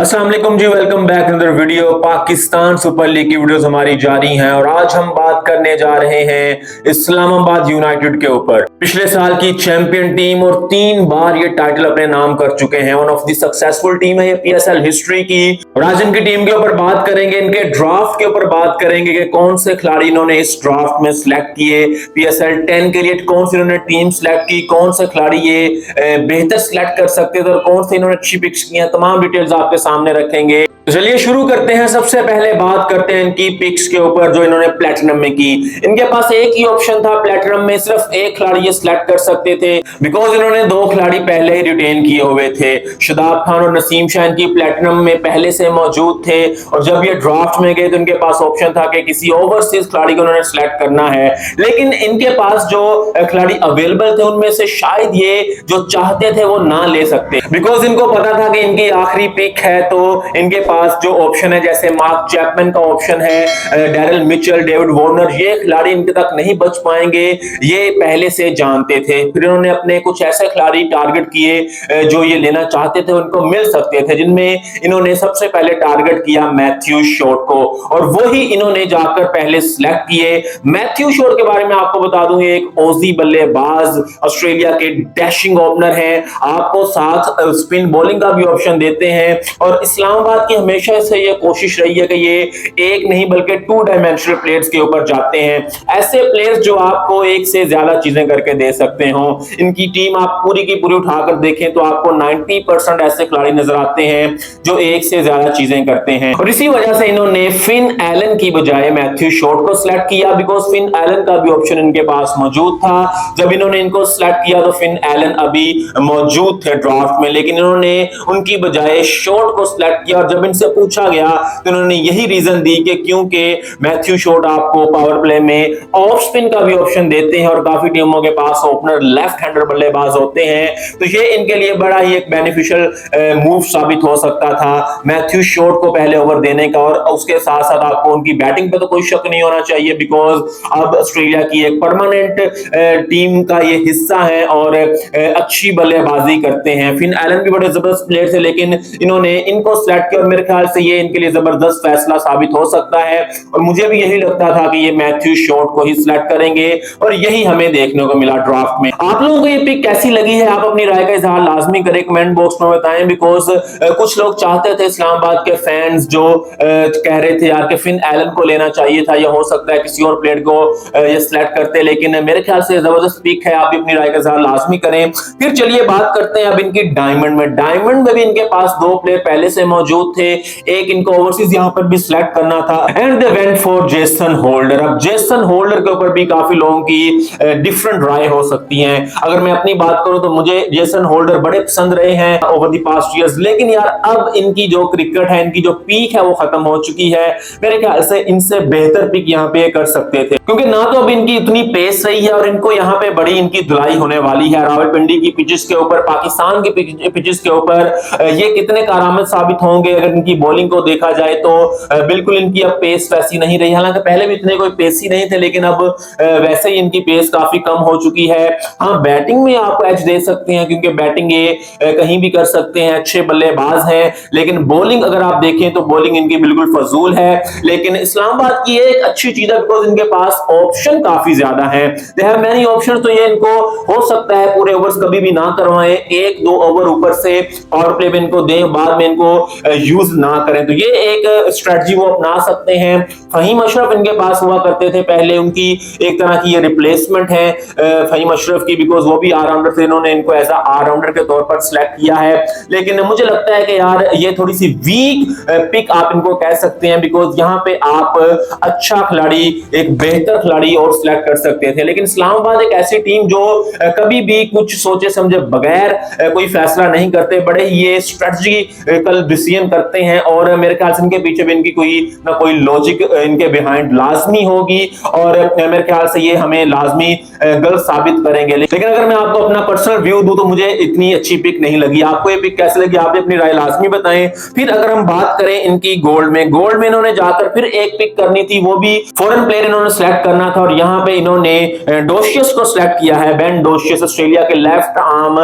अस्सलाम वालेकुम जी, welcome back another video. Pakistan super league की वीडियोस हमारी जारी हैं और आज हम बात करने जा रहे हैं इस्लामाबाद यूनाइटेड के ऊपर। पिछले साल की चैंपियन टीम और 3 बार ये टाइटल अपने नाम कर चुके हैं। One of the successful team है ये पीएसएल हिस्ट्री की। और आज इनकी टीम के ऊपर बात करेंगे, इनके ड्राफ्ट के ऊपर बात करेंगे कि कौन से खिलाड़ी इन्होंने इस ड्राफ्ट में सिलेक्ट किए। पीएसएल 10 के लिए कौन सी इन्होंने टीम सिलेक्ट की, कौन से खिलाड़ी ये बेहतर सिलेक्ट कर सकते थे और कौन से इन्होंने अच्छी पिक्स की हैं, तमाम डिटेल्स आपके सामने रखेंगे। तो चलिए शुरू करते हैं। सबसे पहले बात करते हैं इनकी पिक्स के ऊपर जो इन्होंने प्लेटिनम में की। इनके पास एक ही ऑप्शन था प्लेटिनम में, सिर्फ एक खिलाड़ी ये सिलेक्ट कर सकते थे बिकॉज इन्होंने 2 खिलाड़ी पहले ही रिटेन किए हुए थे। शादाब खान और नसीम शाह की प्लेटिनम में पहले से मौजूद थे और जब ये ड्राफ्ट में गए तो इनके पास ऑप्शन था कि किसी ओवरसीज खिलाड़ी को उन्होंने सिलेक्ट करना है, लेकिन इनके पास जो खिलाड़ी अवेलेबल थे उनमें से शायद ये जो चाहते थे वो ना ले सकते बिकॉज इनको पता था कि इनकी आखिरी पिक है। तो इनके पास जो ऑप्शन है जैसे मार्क चैपमैन का ऑप्शन है, डैरिल मिचेल, डेविड वार्नर, ये खिलाड़ी इनके तक नहीं बच पाएंगे, ये पहले से जानते थे। फिर इन्होंने अपने कुछ ऐसे खिलाड़ी टारगेट किए जो ये लेना चाहते थे, उनको मिल सकते थे, जिनमें इन्होंने सबसे पहले टारगेट किया मैथ्यू शॉट को और वही इन्होंने जाकर पहले सिलेक्ट किए। मैथ्यू शॉट के बारे में आपको बता दूं, ये एक ऑजी बल्लेबाज, ऑस्ट्रेलिया के डैशिंग ओपनर हैं, आपको साथ स्पिन बॉलिंग का भी ऑप्शन देते हैं और इस्लामाबाद की हमेशा से ये कोशिश रही है कि ये एक नहीं बल्कि 2 डायमेंशनल प्लेयर्स के ऊपर जाते हैं, ऐसे प्लेयर्स जो आपको एक से ज्यादा चीजें करके दे सकते हो। इनकी टीम आप पूरी की पूरी उठाकर देखें तो आपको 90% ऐसे खिलाड़ी नजर आते हैं जो एक से ज्यादा चीजें करते हैं और इसी वजह से इन्होंने फिन एलन की बजाय मैथ्यू शॉट को सिलेक्ट किया बिकॉज फिन एलन का भी ऑप्शन इनके पास मौजूद था। जब इन्होंने इनको सिलेक्ट किया तो फिन एलन अभी मौजूद थे ड्राफ्ट में, लेकिन इन्होंने उनकी बजाय शॉट को सिलेक्ट किया और जब इनसे पूछा गया तो इन्होंने यही रीजन दी कि क्योंकि मैथ्यू शॉट आपको पावर प्ले में ऑफ स्पिन का भी ऑप्शन देते हैं और काफी टीमों के पास ओपनर लेफ्ट हैंडर बल्लेबाज होते हैं, तो ये इनके लिए बड़ा ही एक बेनिफिशियल मूव साबित हो सकता था मैथ्यू शॉट को पहले ओवर देने का। और उसके साथ साथ आपको उनकी बैटिंग पे तो कोई शक नहीं होना चाहिए बिकॉज अब ऑस्ट्रेलिया की एक परमानेंट टीम का ये हिस्सा है और अच्छी बल्लेबाजी करते हैं। फिन एलन भी बड़े जबरदस्त प्लेयर थे, लेकिन इन्होंने इनको सिलेक्ट किया और मेरे ख्याल से ये इनके लिए जबरदस्त फैसला साबित हो सकता है और मुझे भी यही लगता था कि ये मैथ्यू शॉट को ही सिलेक्ट करेंगे और यही हमें देखने को मिला ड्राफ्ट में। आप लोगों को ये पिक कैसी लगी है, आप अपनी राय का इजहार लाजमी करें, कमेंट बॉक्स में बताएं बिकॉज कुछ लोग चाहते थे, इस्लामाबाद के फैंस जो कह रहे थे यार कि फिन एलन को लेना चाहिए था या हो सकता है किसी और प्लेयर को ये सिलेक्ट करते, लेकिन मेरे ख्याल से जबरदस्त पिक है, आप भी अपनी राय का इजहार लाजमी करें। फिर चलिए बात करते हैं अब इनकी डायमंड में। डायमंड में भी इनके पास 2 प्लेयर पहले से मौजूद थे, एक इनको ओवरसीज यहां पर भी सिलेक्ट करना था and they went for Jason holder. अब जेसन होल्डर के ऊपर भी काफी लोगों की डिफरेंट राय हो सकती है। अगर मैं अपनी बात करूं तो मुझे जेसन होल्डर बड़े पसंद रहे हैं ओवर द पास्ट इयर्स, लेकिन यार अब इनकी जो क्रिकेट है, इनकी जो पीक है वो खत्म हो चुकी है। मेरे ख्याल से इनसे बेहतर पीक यहां पे कर सकते थे क्योंकि ना तो अब इनकी इतनी पेस रही है और इनको यहां पे बड़ी इनकी धुलाई होने वाली है। रावलपिंडी की पिचेस के ऊपर, पाकिस्तान की पिचेस के ऊपर ये कितने कारआमद साबित होंगे। अगर इनकी बॉलिंग को देखा जाए तो बिल्कुल इनकी अब पेस वैसी नहीं रही, हालांकि पहले भी इतने कोई पेस ही नहीं थे, लेकिन अब वैसे ही इनकी पेस काफी कम हो चुकी है। हाँ, बैटिंग में आपको एज दे सकते हैं क्योंकि बैटिंग ये कहीं भी कर सकते हैं, अच्छे बल्लेबाज हैं, लेकिन बॉलिंग अगर आप देखें तो बॉलिंग इनकी बिल्कुल फजूल है। लेकिन इस्लामाबाद की एक अच्छी चीज है बिकॉज इनके पास ऑप्शन काफी ज्यादा है, दे हैव मेनी ऑप्शन, तो ये इनको हो सकता है पूरे ओवर्स कभी भी ना करवाएं, 1-2 ओवर ऊपर से पावर प्ले में इनको दें, बाद में इनको यूज ना करें, तो ये एक स्ट्रेटजी वो अपना सकते हैं। फहीम अशरफ इनके पास हुआ करते थे पहले, उनकी एक तरह की ये रिप्लेसमेंट है फहीम अशरफ की बिकॉज वो भी ऑलराउंडर थे, इन्होंने इनको एज ऑलराउंडर के तौर पर सिलेक्ट किया है, लेकिन मुझे लगता है कि यार ये थोड़ी सी वीक पिक आप इनको कह सकते हैं बिकॉज यहाँ पे आप अच्छा खिलाड़ी, एक बेहतर खिलाड़ी और सिलेक्ट कर सकते थे। लेकिन इस्लामाबाद एक ऐसी टीम जो कभी भी कुछ सोचे समझे बगैर कोई फैसला नहीं करते, बड़े ये स्ट्रेटजिकल डिसीजन करते हैं और मेरे ख्याल से इनके पीछे भी इनकी कोई ना कोई लॉजिक इनके बिहाइंड लाजमी होगी और मेरे ख्याल से ये हमें लाजमी गलत साबित करेंगे। लेकिन अगर मैं आपको अपना पर्सनल व्यू दूं तो मुझे इतनी अच्छी पिक नहीं लगी। आपको ये पिक कैसे लगी, आप अपनी राय लाजमी बताएं। फिर अगर हम बात करें इनकी गोल्ड में इन्होंने जाकर फिर एक पिक करनी थी, वो भी फॉरेन प्लेयर इन्होंने सिलेक्ट करना था और यहाँ पे इन्होंने डोशियस को सिलेक्ट किया है। बेन डोशियस ऑस्ट्रेलिया के लेफ्ट आर्म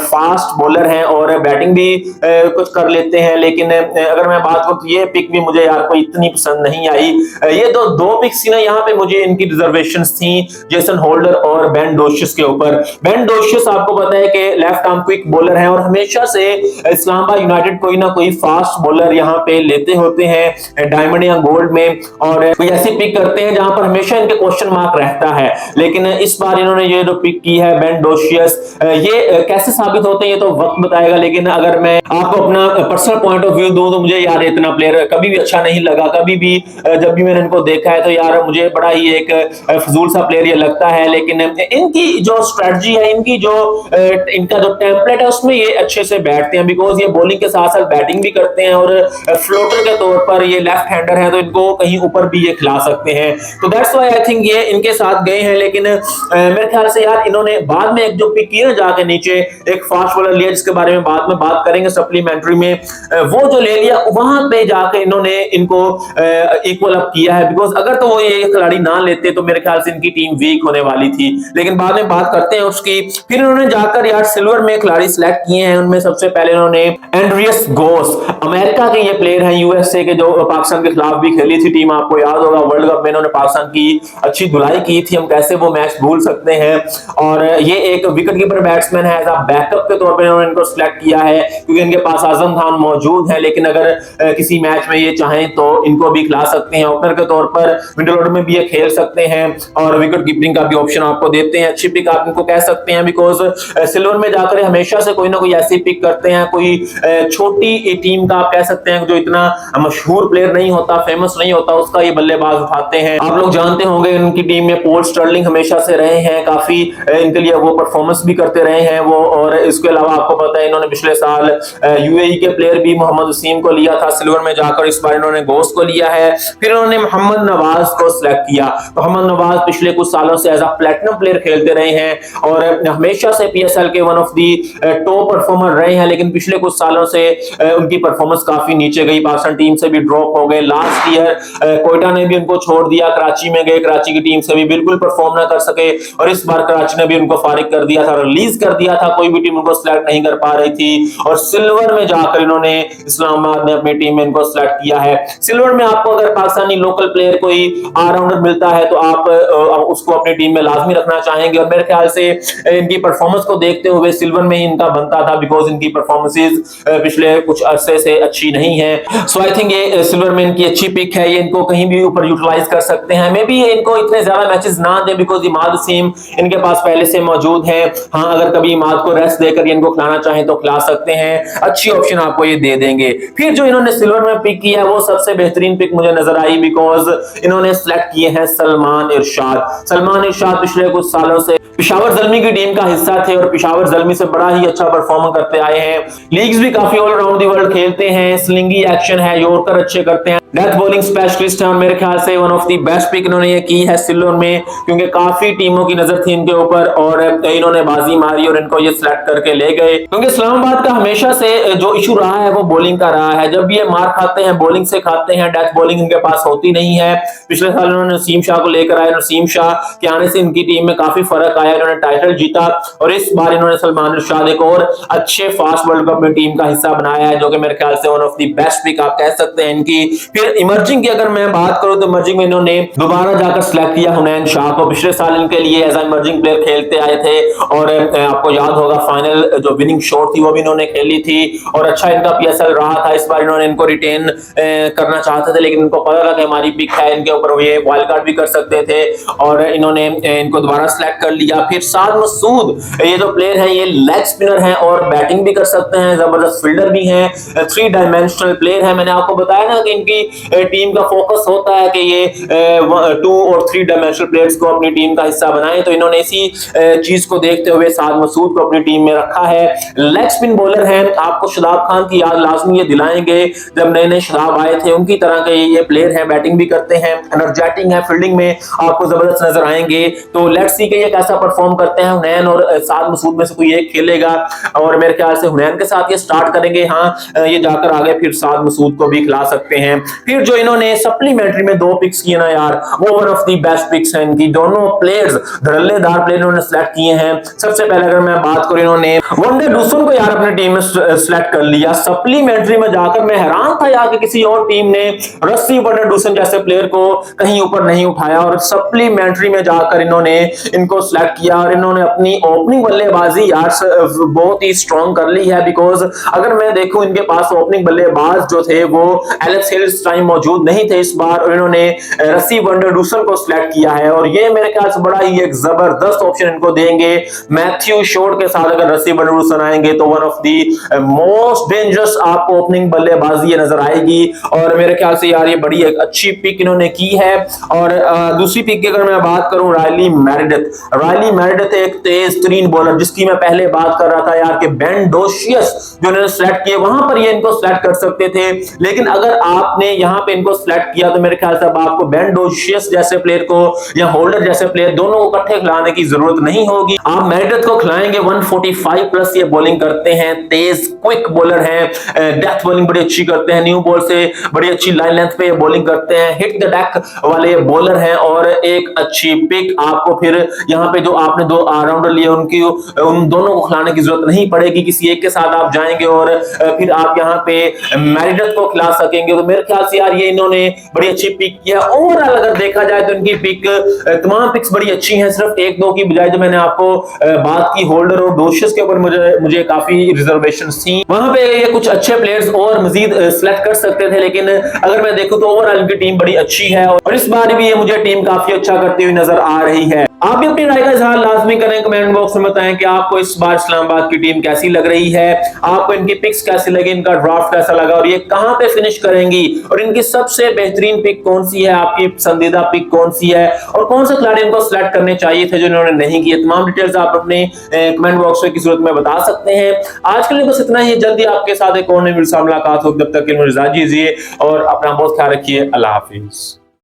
फास्ट बॉलर हैं और बैटिंग भी कुछ कर लेते लेते हैं, लेकिन अगर मैं बात करूं तो ये पिक भी मुझे यार कोई इतनी पसंद नहीं आई। ये दो पिक्स थी ना, यहाँ पे मुझे इनकी रिजर्वेशंस थी जेसन होल्डर और बेन डोशियस के ऊपर। बेन डोशियस आपको पता है कि लेफ्ट आर्म क्विक बॉलर है और हमेशा से इस्लामाबाद यूनाइटेड कोई ना कोई फास्ट बॉलर यहाँ पे लेते होते हैं डायमंड या गोल्ड में, और कोई ऐसी पिक करते हैं जहां पर हमेशा इनके क्वेश्चन मार्क रहता है। लेकिन इस बार इन्होंने ये जो पिक की है बेन डोशियस, ये कैसे साबित होते हैं ये तो वक्त बताएगा, लेकिन अगर मैं आपको अपना पर्सनल पॉइंट ऑफ व्यू दूं तो मुझे यार इतना प्लेयर कभी भी अच्छा नहीं लगा। कभी भी जब भी मैंने इनको देखा है तो यार मुझे बड़ा ही एक फजूल सा प्लेयर ये लगता है। लेकिन इनकी जो स्ट्रेटजी है, इनकी जो इनका जो टेम्पलेट है उसमें ये अच्छे से बैठते हैं, बिकॉज ये बॉलिंग के साथ साथ बैटिंग भी करते हैं और फ्लोटर के तौर पर ये लेफ्ट हैंडर है तो इनको कहीं ऊपर भी ये खिला सकते हैं। तो दैट्स व्हाई आई थिंक ये इनके साथ गए हैं। लेकिन मेरे ख्याल से यार इन्होंने बाद में एक जो पिक की ना जाके नीचे एक फास्ट बॉलर लिया, जिसके बारे में बाद में बात करेंगे सप्लीमेंट्री में, वो जो ले लिया वहां पे जाके इन्होंने इनको इक्वल अप किया है। बिकॉज अगर तो वो ये खिलाड़ी ना लेते तो मेरे ख्याल से इनकी टीम वीक होने वाली थी, लेकिन बाद में बात करते हैं उसकी। फिर इन्होंने जाकर यार सिल्वर में खिलाड़ी सिलेक्ट किए हैं। उनमें सबसे पहले इन्होंने एंड्रियस गोस, अमेरिका के ये प्लेयर हैं, यूएसए के, जो पाकिस्तान के खिलाफ भी खेली थी टीम, आपको याद होगा वर्ल्ड कप में इन्होंने पाकिस्तान की अच्छी धुलाई की थी, हम कैसे वो मैच भूल सकते हैं। और ये एक विकेट कीपर बैट्समैन है, एज अ बैकअप के तौर पर इन्होंने इनको सिलेक्ट किया है क्योंकि इनके पास आजम खान मौजूद है। लेकिन अगर किसी मैच में ये चाहें तो इनको भी खिला सकते हैं, ओपनर के तौर पर मिडिल ऑर्डर में भी ये खेल सकते हैं और विकेट कीपिंग का भी ऑप्शन आपको देते हैं। अच्छी पिक आप इनको कह सकते हैं, बिकॉज सिल्वर में जाकर हमेशा से कोई ना कोई ऐसी पिक करते हैं, कोई छोटी टीम का आप कह सकते हैं जो इतना मशहूर प्लेयर नहीं होता, फेमस नहीं होता, उसका ये बल्लेबाज उठाते हैं। आप लोग जानते होंगे इनकी टीम में पॉल स्टर्लिंग हमेशा से रहे हैं, काफी इनके लिए वो परफॉर्मेंस भी करते रहे हैं वो। और इसके अलावा आपको पता है इन्होंने पिछले साल यूएई के प्लेयर भी मोहम्मद वसीम को लिया था सिल्वर में जाकर, इस बार इन्होंने गोस को लिया है। फिर इन्होंने मोहम्मद नवाज को सिलेक्ट किया। मोहम्मद नवाज पिछले कुछ सालों से एज अ प्लेटिनम प्लेयर खेलते रहे हैं और हमेशा से पीएसएल के one of the top performer रहे हैं, लेकिन पिछले कुछ सालों से उनकी परफॉर्मेंस काफी नीचे गई, पाकिस्तान टीम से भी ड्रॉप हो गए। लास्ट ईयर कोयटा ने भी उनको छोड़ दिया, कराची में गए, कराची की टीम से भी बिल्कुल परफॉर्म ना कर सके और इस बार कराची ने भी उनको फारिग कर दिया था, रिलीज कर दिया था, कोई भी टीम उनको सिलेक्ट नहीं कर पा रही थी। और सिल्वर में जाकर इन्होंने इस्लामाबाद ने अपनी टीम में इनको सिलेक्ट किया है। सिल्वर में आपको अगर पाकिस्तानी लोकल प्लेयर कोई ऑलराउंडर मिलता है तो आप उसको अपनी टीम में लाजमी रखना चाहेंगे और मेरे ख्याल से इनकी परफॉर्मेंस को देखते हुए सिल्वर में ही इनका बनता था, बिकॉज इनकी परफॉर्मेंसेस पिछले कुछ अरसे से अच्छी नहीं है। सो आई थिंक ये सिल्वर में इनकी अच्छी पिक है, ये इनको कहीं भी ऊपर यूटिलाइज कर सकते हैं। मे बी इनको इतने ज्यादा मैचेस ना दे, बिकॉज इमाद वसीम इनके पास पहले से मौजूद है। हाँ, अगर कभी इमाद को रेस्ट देकर इनको खिलाना चाहें तो खिला सकते हैं, अच्छी ऑप्शन आपको ये दे देंगे। फिर जो इन्होंने सिल्वर में पिक किया है वो सबसे बेहतरीन पिक मुझे नजर आई, बिकॉज इन्होंने सिलेक्ट किए हैं सलमान इरशाद। सलमान इरशाद पिछले कुछ सालों से पेशावर ज़ल्मी की टीम का हिस्सा थे और पेशावर ज़ल्मी से बड़ा ही अच्छा परफॉर्म करते आए हैं। लीग्स भी काफी ऑल अराउंड द वर्ल्ड खेलते हैं, स्लिंगी एक्शन है, यॉर्कर अच्छे करते हैं, डेथ बॉलिंग स्पेशलिस्ट है और मेरे ख्याल से one of the best pick इन्होंने ये की है सिल्वर में, क्योंकि काफी टीमों की नजर थी इनके ऊपर और इन्होंने बाजी मारी और इनको ये सिलेक्ट करके ले गए। क्योंकि इस्लामाबाद का हमेशा से जो इशू रहा है वो बॉलिंग का रहा है। जब ये मार खाते हैं बॉलिंग से खाते हैं, डेथ बॉलिंग इनके पास होती नहीं है। पिछले साल इन्होंने नसीम शाह को लेकर आए, नसीम शाह के आने से इनकी टीम में काफी फर्क आया, इन्होंने टाइटल जीता और इस बार इन्होंने सलमान इरशाद एक और अच्छे फास्ट वर्ल्ड कप में टीम का हिस्सा बनाया है, जो कि मेरे ख्याल से one of the best pick आप कह सकते हैं इनकी। फिर इमर्जिंग की अगर मैं बात करूं तो इमर्जिंग में इन्होंने दोबारा जाकर सिलेक्ट किया हुनैन शाह को। पिछले साल इनके लिए एज इमर्जिंग प्लेयर खेलते आए थे और आपको याद होगा फाइनल जो विनिंग शॉट थी वो भी इन्होंने खेली थी और अच्छा इनका पीएसएल रहा था। इस बार इन्होंने इनको रिटेन करना चाहते थे, लेकिन इनको पता था कि हमारी पिक है, इनके ऊपर ये वाइल्ड कार्ड भी कर सकते थे और इन्होंने इनको दोबारा सिलेक्ट कर लिया। फिर साद मसूद, ये जो प्लेयर है ये लेग स्पिनर है और बैटिंग भी कर सकते हैं, जबरदस्त फील्डर भी हैं, 3 डायमेंशनल प्लेयर है। मैंने आपको बताया ना कि इनकी टीम का फोकस होता है कि ये 2 और 3 डायमेंशनल प्लेयर्स को अपनी टीम का हिस्सा बनाएं, तो इन्होंने इसी चीज को देखते हुए साद मसूद को अपनी टीम में रखा है। लेग स्पिन बॉलर हैं, आपको शादाब खान की याद लाजमी ये दिलाएंगे, जब नए नए शादाब आए थे उनकी तरह के ये प्लेयर हैं, बैटिंग भी करते हैं, एनर्जेटिक है, फील्डिंग में आपको जबरदस्त नजर आएंगे। तो लेट्स सी कि ये कैसा परफॉर्म करते हैं। हुनैन और साद मसूद में से कोई एक खेलेगा और मेरे ख्याल से हुनैन के साथ ये स्टार्ट करेंगे। हाँ, ये जाकर आगे फिर साद मसूद को भी खिला सकते हैं। फिर जो इन्होंने सप्लीमेंट्री में 2 पिक्स किए ना यार, वो one of the best picks हैं इनकी। दोनों प्लेयर्स धड़ल्लेदार प्लेयर इन्होंने सेलेक्ट किए हैं। सबसे पहले अगर मैं बात करूं, इन्होंने वनडे डूसन को यार अपनी टीम में सेलेक्ट कर लिया। सप्लीमेंट्री में जाकर मैं हैरान था यार कि किसी और टीम ने रस्सी वनडे डूसन जैसे प्लेयर को कहीं ऊपर नहीं उठाया, और सप्लीमेंट्री में जाकर इन्होंने इनको सेलेक्ट किया और इन्होंने अपनी ओपनिंग बल्लेबाजी यार बहुत ही स्ट्रॉन्ग कर ली है। बिकॉज अगर मैं देखूं, इनके पास ओपनिंग बल्लेबाज जो थे वो एलेक्स हेल्स टाइम मौजूद नहीं थे इस बार, और इन्होंने रस्सी वनडे डूसन को सिलेक्ट किया है, और ये मेरे ख्याल से बड़ा ही एक जबरदस्त ऑप्शन इनको देंगे। मैथ्यू शॉर्ट के साथ अगर रस्सी वनडे डूसन आएंगे तो one of the most dangerous आपको ओपनिंग बल्लेबाजी नजर आएगी, और मेरे ख्याल से यार ये बड़ी एक अच्छी पिक इन्होंने की है। और दूसरी पिक की अगर मैं बात करूं, रायली मेरिडिथ एक तेज तरीन बॉलर, जिसकी मैं पहले बात कर रहा था यार कि बेन डोशियस जो इन्होंने सेलेक्ट किए, वहां पर ये इनको सेलेक्ट कर सकते थे, लेकिन अगर आपने यहां पे इनको सेलेक्ट किया तो मेरे ख्याल से अब आपको बेन डोशियस जैसे प्लेयर को या होल्डर जैसे प्लेयर दोनों को इकट्ठे खिलाने की जरूरत नहीं होगी। आप मेरिडिथ को खिलाएंगे 145 प्लस, ये बॉलिंग करते हैं, तेज क्विक बॉलर हैं, डेथ बॉलिंग बड़ी अच्छी करते हैं, न्यू बॉल से बड़ी अच्छी लाइन लेंथ पे ये बॉलिंग करते हैं, हिट द डेक वाले बॉलर हैं, और एक अच्छी पिक आपको फिर यहाँ पे जो आपने 2 ऑलराउंडर लिए उनकी उन दोनों को खिलाने की जरूरत नहीं पड़ेगी, किसी एक के साथ आप जाएंगे और फिर आप यहाँ पे मेरिडिथ को खिला सकेंगे। तो मेरे ख्याल से यार ये इन्होंने बड़ी अच्छी पिक किया। ओवरऑल अगर देखा जाए तो इनकी पिक तमाम पिक्स बड़ी अच्छी हैं, सिर्फ 1-2 की बजाय जो मैंने आपको बात की होल्डर और डोशियस के ऊपर मुझे काफी रिजर्वेशंस थी, वहां पे ये कुछ अच्छे प्लेयर्स और मजीद सेलेक्ट कर सकते थे, लेकिन अगर मैं देखूं तो ओवरऑल इनकी टीम बड़ी अच्छी है, और इस बार भी ये मुझे टीम काफी अच्छा करती हुई नजर आ रही है। आप भी अपनी राय का इजहार लाजमी करें, कमेंट बॉक्स में बताएं कि आपको इस बार इस्लामाबाद की टीम कैसी लग रही है, आपको इनकी पिक्स कैसी लगी, इनका ड्राफ्ट कैसा लगा, और ये कहां पे फिनिश करेंगी, और इनकी सबसे बेहतरीन पिक कौन सी है, आपकी पसंदीदा पिक कौन सी है, और कौन से खिलाड़ी इनको सेलेक्ट करने चाहिए थे जो इन्होंने नहीं किए। तमाम डिटेल्स आप अपने कमेंट बॉक्स में की सूरत में बता सकते हैं। आज के लिए बस इतना ही, जल्दी आपके साथ एक और नई मुलाकात होगी, तब तक के लिए इजाजत दीजिए और अपना बहुत ख्याल रखिए। अल्लाह हाफिज।